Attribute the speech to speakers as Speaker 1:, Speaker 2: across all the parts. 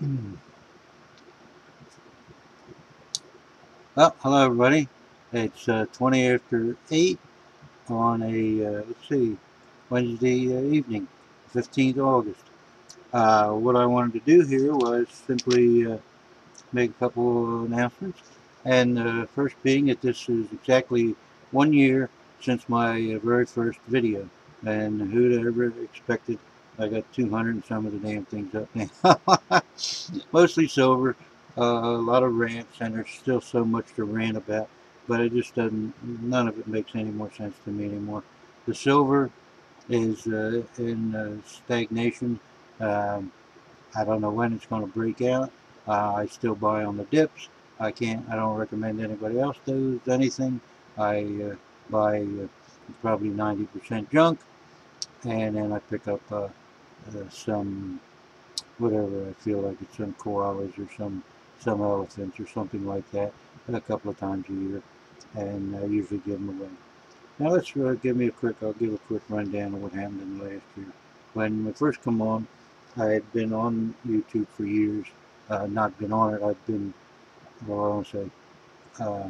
Speaker 1: Well, hello everybody. It's 20 after 8 on a, let's see, Wednesday evening, 15th of August. What I wanted to do here was simply make a couple of announcements. And first being that this is exactly 1 year since my very first video. And who'd ever expected I got 200 and some of the damn things up now. Mostly silver, a lot of rants, and there's still so much to rant about, but it just doesn't, none of it makes any more sense to me anymore. The silver is in stagnation. Um, I don't know when it's going to break out. I still buy on the dips. I don't recommend anybody else does anything. I buy probably 90% junk, and then I pick up some whatever I feel like it's some koalas or some elephants or something like that a couple of times a year, and I usually give them away. Now let's I'll give a quick rundown of what happened in the last year. When we first come on, I had been on YouTube for years. Not been on it. I've been, well, I won't say. Uh,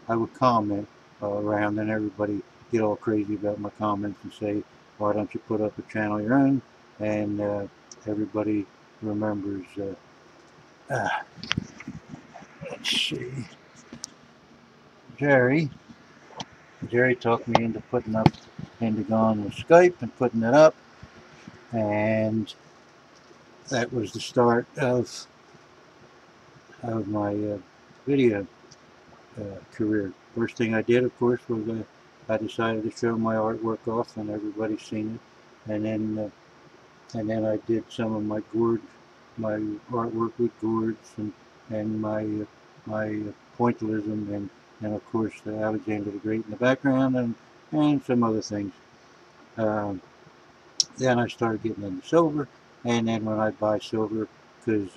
Speaker 1: I would comment around, and everybody get all crazy about my comments and say, "Why don't you put up a channel of your own?" And everybody remembers. Uh, let's see, Jerry. Jerry talked me into putting up, into going with Skype and putting it up, and that was the start of my video career. First thing I did, of course, was I decided to show my artwork off, and everybody's seen it. And then I did some of my artwork with gourds and my pointillism and of course Alexander the Great in the background and some other things. Um, then I started getting into silver, and then when I'd buy silver, because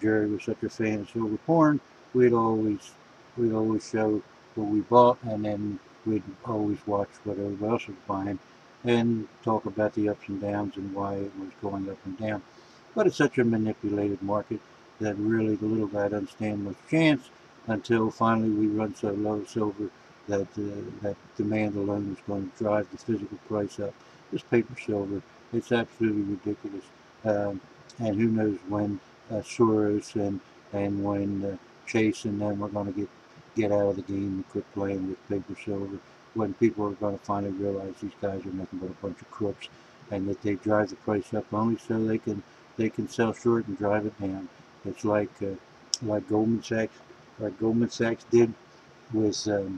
Speaker 1: Jerry was such a fan of silver porn, we'd always we'd always show what we bought, and then we'd always watch what everybody else was buying, and talk about the ups and downs and why it was going up and down. But it's such a manipulated market that really the little guy doesn't stand much chance until finally we run so low silver that demand alone is going to drive the physical price up. This paper silver, it's absolutely ridiculous. Um, and who knows when Soros and when Chase and them are going to get out of the game and quit playing with paper silver. When people are going to finally realize these guys are nothing but a bunch of crooks, and that they drive the price up only so they can sell short and drive it down. It's like Goldman Sachs did with the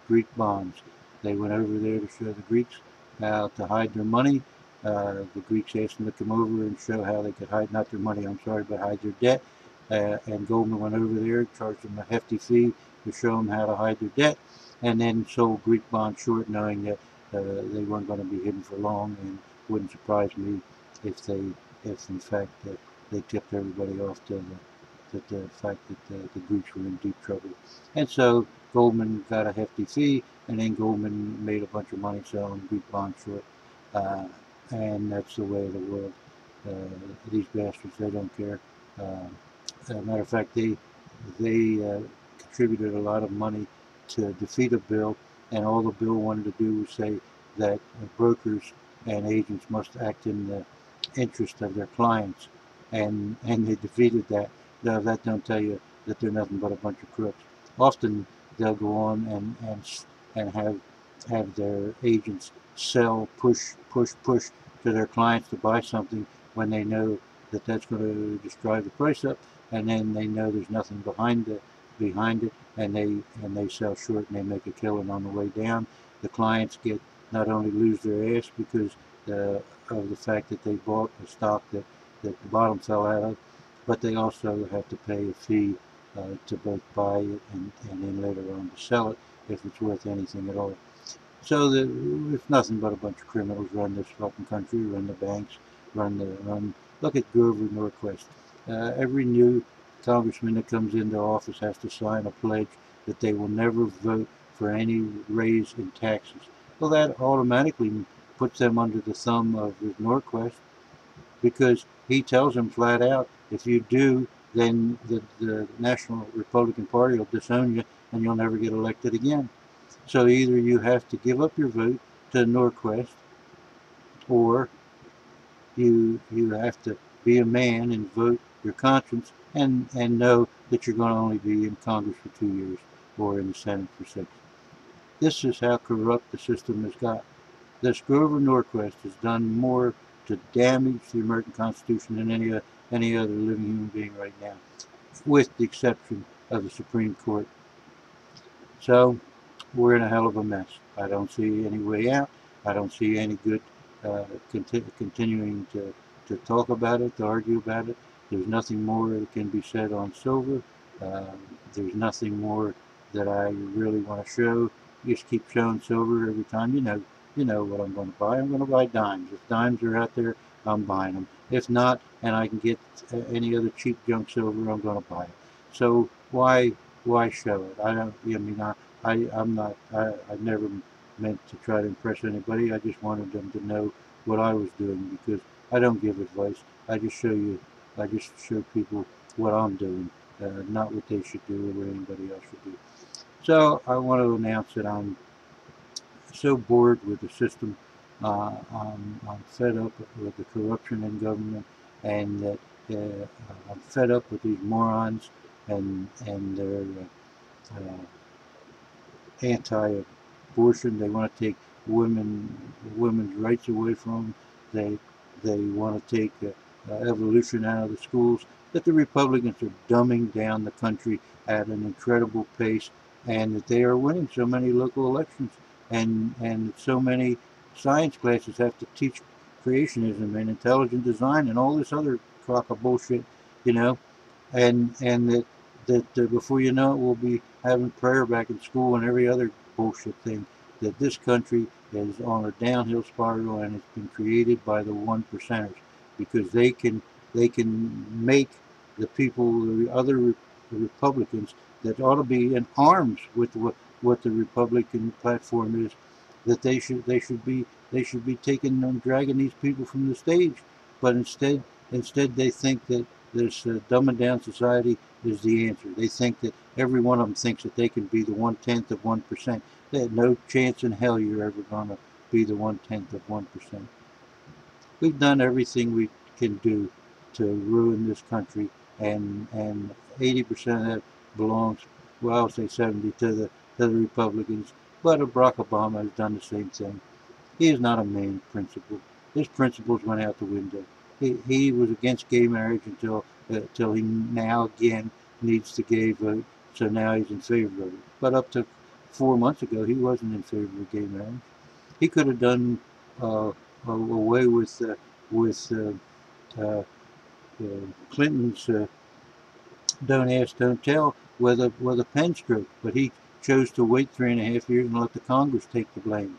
Speaker 1: Greek bonds. They went over there to show the Greeks how to hide their money. The Greeks asked them to come over and show how they could hide, not their money, I'm sorry, but hide their debt. And Goldman went over there, charged them a hefty fee to show them how to hide their debt, and then sold Greek bonds short, knowing that they weren't going to be hidden for long. And it wouldn't surprise me if if in fact they tipped everybody off to the fact that the Greeks were in deep trouble. And so Goldman got a hefty fee, and then Goldman made a bunch of money selling Greek bonds short. Uh, and that's the way of the world. Uh, these bastards, they don't care. As a matter of fact, they contributed a lot of money to defeat a bill, and all the bill wanted to do was say that brokers and agents must act in the interest of their clients, and they defeated that. Now, that don't tell you that they're nothing but a bunch of crooks. Often they'll go on and have their agents sell, push to their clients to buy something when they know that that's going to just drive the price up, and then they know there's nothing behind it, and they sell short and they make a killing on the way down. The clients get not only lose their ass because of the fact that they bought a stock that the bottom fell out of, but they also have to pay a fee to both buy it and then later on to sell it if it's worth anything at all. So it's nothing but a bunch of criminals run this fucking country, run the banks, run. Look at Grover Norquist. Every new congressman that comes into office has to sign a pledge that they will never vote for any raise in taxes. Well, that automatically puts them under the thumb of Norquist. because he tells them flat out, if you do, then the National Republican Party will disown you and you'll never get elected again. So either you have to give up your vote to Norquist, or you have to be a man and vote your conscience and know that you're going to only be in Congress for 2 years or in the Senate for 6. This is how corrupt the system has got. This Grover Norquist has done more to damage the American Constitution than any other living human being right now, with the exception of the Supreme Court. So we're in a hell of a mess. I don't see any way out. I don't see any good continuing to talk about it, to argue about it. There's nothing more that can be said on silver. There's nothing more that I really want to show. You just keep showing silver every time. You know what I'm going to buy. I'm going to buy dimes. If dimes are out there, I'm buying them. If not, and I can get any other cheap junk silver, I'm going to buy it. So why show it? I don't. I mean, I'm not. I never meant to try to impress anybody. I just wanted them to know what I was doing, because I don't give advice. I just show people what I'm doing, not what they should do or what anybody else should do. So I want to announce that I'm so bored with the system. I'm fed up with the corruption in government, and that I'm fed up with these morons and their anti-abortion. They want to take women's rights away from them. They want to take evolution out of the schools. That the Republicans are dumbing down the country at an incredible pace, and that they are winning so many local elections, and so many science classes have to teach creationism and intelligent design and all this other crock of bullshit, you know, and that before you know it, we'll be having prayer back in school and every other bullshit thing. That this country is on a downhill spiral, and it's been created by the one percenters, because they can make the people, the other Republicans that ought to be in arms with what the Republican platform is, that they should be taking and dragging these people from the stage, but instead they think that this dumbing down society is the answer. They think that every one of them thinks that they can be the 1/10 of 1%. They had no chance in hell you're ever going to be the 1/10 of 1%. We've done everything we can do to ruin this country, and 80% of that belongs, well, I'll say 70 to the Republicans. But Barack Obama has done the same thing. He is not a man of principle. His principles went out the window. He was against gay marriage until he now again needs the gay vote. So now he's in favor of it. But up to 4 months ago, he wasn't in favor of gay marriage. He could have done away with Clinton's don't ask, don't tell with a pen stroke, but he chose to wait 3.5 years and let the Congress take the blame.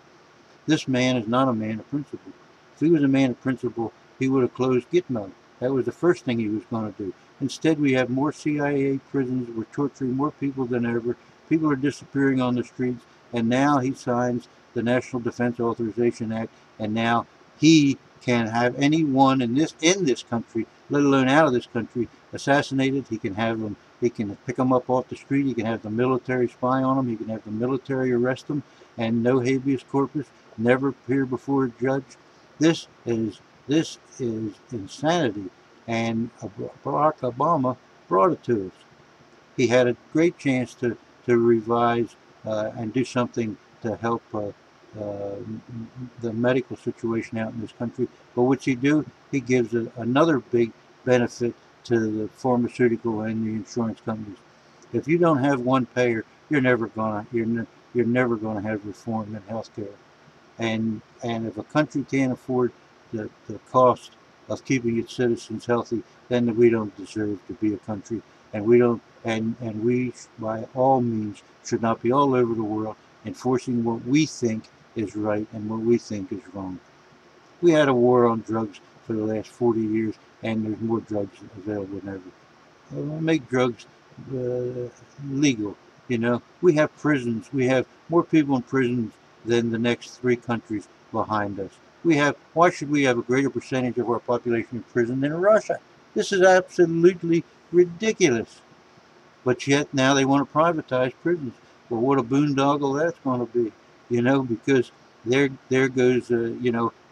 Speaker 1: This man is not a man of principle. If he was a man of principle, he would have closed Gitmo. That was the first thing he was going to do. Instead, we have more CIA prisons. We're torturing more people than ever. People are disappearing on the streets. And now he signs the National Defense Authorization Act, and now he can have anyone in this country, let alone out of this country, assassinated. He can have them. He can pick them up off the street. He can have the military spy on them. He can have the military arrest them, and no habeas corpus, never appear before a judge. This is insanity, and Barack Obama brought it to us. He had a great chance to revise and do something to help the medical situation out in this country. But what's he do? He gives another big benefit to the pharmaceutical and the insurance companies. If you don't have one payer, you're never gonna have reform in healthcare. And if a country can't afford the cost of keeping its citizens healthy, then we don't deserve to be a country, and we by all means should not be all over the world enforcing what we think is right and what we think is wrong. We had a war on drugs for the last 40 years, and there's more drugs available than ever. Make drugs legal. You know, we have prisons. We have more people in prisons than the next 3 countries behind us. Why should we have a greater percentage of our population in prison than Russia? This is absolutely ridiculous. But yet now they want to privatize prisons. Well, what a boondoggle that's going to be, because there goes,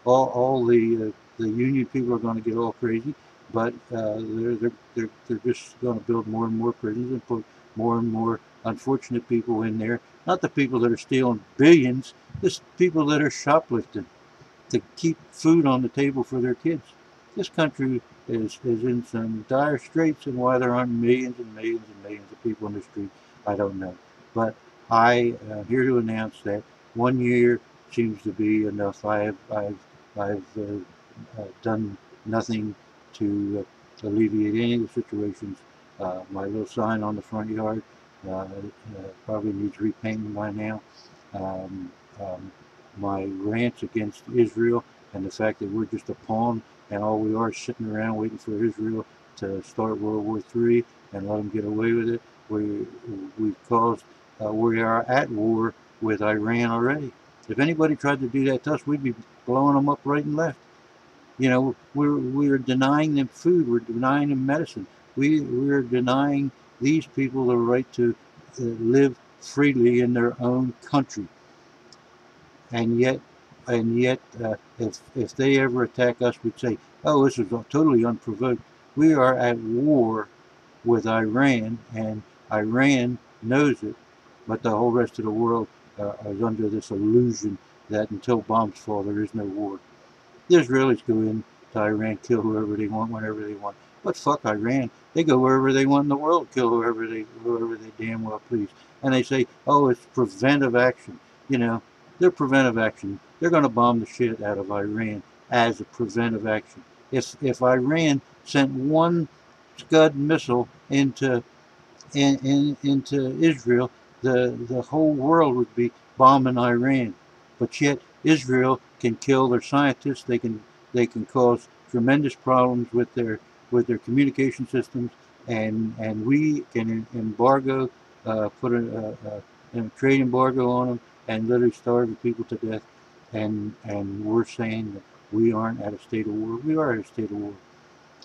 Speaker 1: all the union people are going to get all crazy, but they're just going to build more and more prisons and put more and more unfortunate people in there. Not the people that are stealing billions, just people that are shoplifting to keep food on the table for their kids. This country is in some dire straits, and why there aren't millions and millions and millions of people in the street, I don't know. But I am here to announce that 1 year seems to be enough. I've done nothing to alleviate any of the situations. My little sign on the front yard probably needs repainting by now. Um, um, my rants against Israel and the fact that we're just a pawn and all we are is sitting around waiting for Israel to start World War III and let them get away with it. We are at war with Iran already. If anybody tried to do that to us, we'd be blowing them up right and left. We're denying them food. We're denying them medicine. We're denying these people the right to live freely in their own country. And yet, if they ever attack us, we'd say, "Oh, this is totally unprovoked." We are at war with Iran, and Iran knows it, but the whole rest of the world is under this illusion that until bombs fall, there is no war. The Israelis go into Iran, kill whoever they want, whenever they want. But fuck Iran. They go wherever they want in the world, kill whoever they damn well please. And they say, oh, it's preventive action. They're preventive action. They're going to bomb the shit out of Iran as a preventive action. If Iran sent one Scud missile into Israel, the whole world would be bombing Iran. But yet Israel can kill their scientists. They can cause tremendous problems with their communication systems, and we can embargo, put a trade embargo on them, and literally starve the people to death. And we're saying that we aren't at a state of war. We are at a state of war.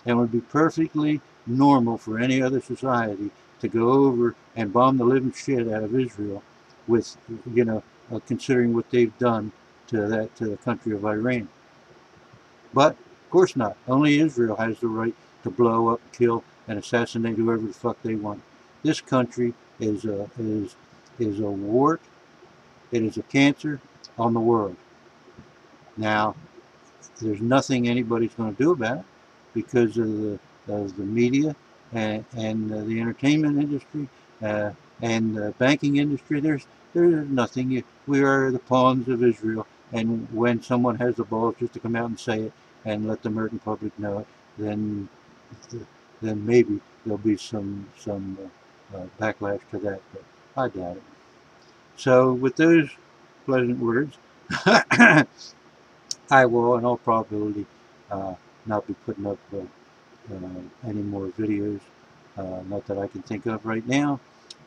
Speaker 1: And it would be perfectly normal for any other society to go over and bomb the living shit out of Israel with, considering what they've done to the country of Iran. But of course not. Only Israel has the right to blow up, kill, and assassinate whoever the fuck they want. This country is a wart. It is a cancer on the world. Now, there's nothing anybody's going to do about it because of the media and the entertainment industry and the banking industry. There's nothing. We are the pawns of Israel, and when someone has the balls just to come out and say it and let the American public know it, then maybe there'll be some backlash to that, but I doubt it. So with those pleasant words, I will, in all probability, not be putting up any more videos, not that I can think of right now.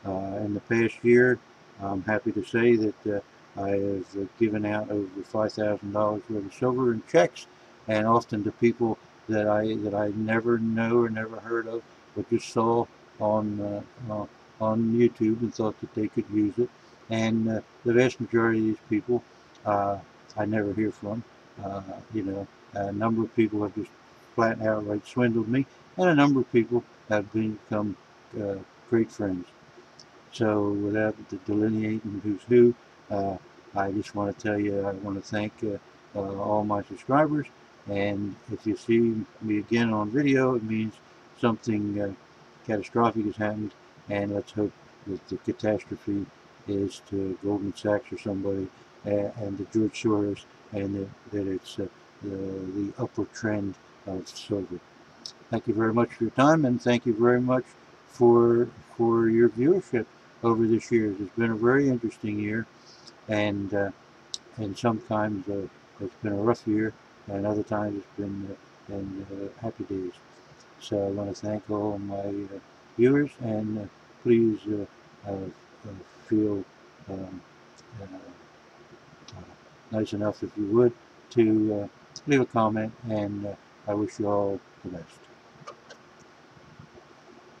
Speaker 1: In the past year, I'm happy to say that I have given out over $5,000 worth of silver in checks, and often to people that I never know or never heard of, but just saw on YouTube and thought that they could use it. And the vast majority of these people I never hear from. A number of people have just flat and outright swindled me, and a number of people have become great friends. So without delineating who's who, I just want to tell you, I want to thank all my subscribers, and if you see me again on video, it means something catastrophic has happened, and let's hope that the catastrophe is to Goldman Sachs or somebody, and to George Soros, and that it's the upward trend of silver. Thank you very much for your time, and thank you very much for your viewership over this year. It's been a very interesting year, and sometimes it's been a rough year, and other times it's been happy days. So I want to thank all my viewers, and please feel nice enough, if you would, to leave a comment, and I wish you all the best.